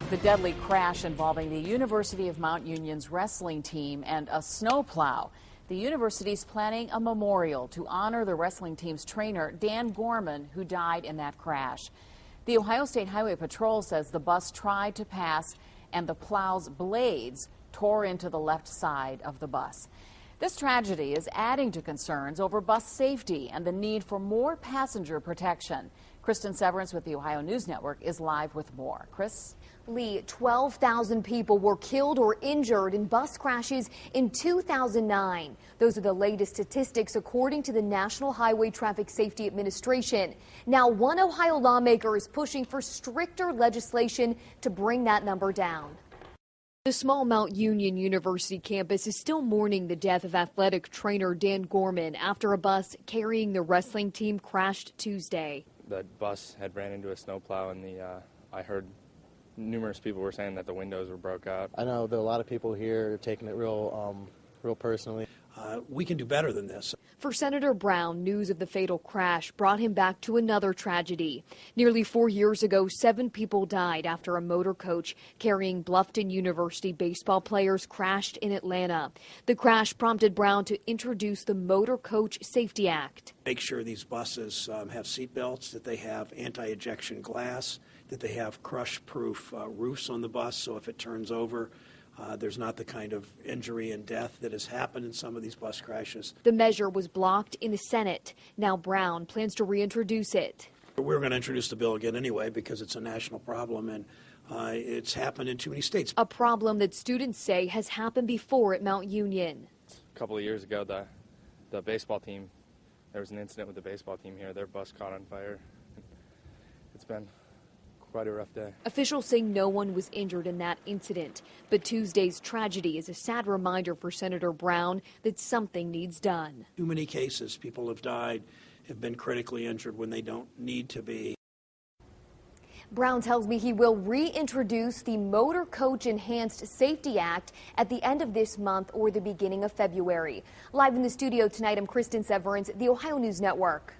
The deadly crash involving the University of Mount Union's wrestling team and a snowplow. The university's planning a memorial to honor the wrestling team's trainer, Dan Gorman, who died in that crash. The Ohio State Highway Patrol says the bus tried to pass and the plow's blades tore into the left side of the bus. This tragedy is adding to concerns over bus safety and the need for more passenger protection. Kristen Severance with the Ohio News Network is live with more. Chris? Lee, 12,000 people were killed or injured in bus crashes in 2009. Those are the latest statistics according to the National Highway Traffic Safety Administration. Now, one Ohio lawmaker is pushing for stricter legislation to bring that number down. The small Mount Union University campus is still mourning the death of athletic trainer Dan Gorman after a bus carrying the wrestling team crashed Tuesday. The bus had ran into a snowplow, and I heard numerous people were saying that the windows were broke out. I know that a lot of people here are taking it real personally. We can do better than this. For Senator Brown, news of the fatal crash brought him back to another tragedy. Nearly 4 years ago, 7 people died after a motor coach carrying Bluffton University baseball players crashed in Atlanta. The crash prompted Brown to introduce the Motor Coach Safety Act. Make sure these buses have seat belts, that they have anti-ejection glass, that they have crush-proof roofs on the bus, so if it turns over, there's not the kind of injury and death that has happened in some of these bus crashes. The measure was blocked in the Senate. Now Brown plans to reintroduce it. We're going to introduce the bill again anyway because it's a national problem and it's happened in too many states. A problem that students say has happened before at Mount Union. A couple of years ago, the baseball team, there was an incident with the baseball team here. Their bus caught on fire. It's been quite a rough day. Officials say no one was injured in that incident, but Tuesday's tragedy is a sad reminder for Senator Brown that something needs done. Too many cases, people have died, have been critically injured when they don't need to be. Brown tells me he will reintroduce the Motor Coach Enhanced Safety Act at the end of this month or the beginning of February. Live in the studio tonight, I'm Kristen Severance, the Ohio News Network.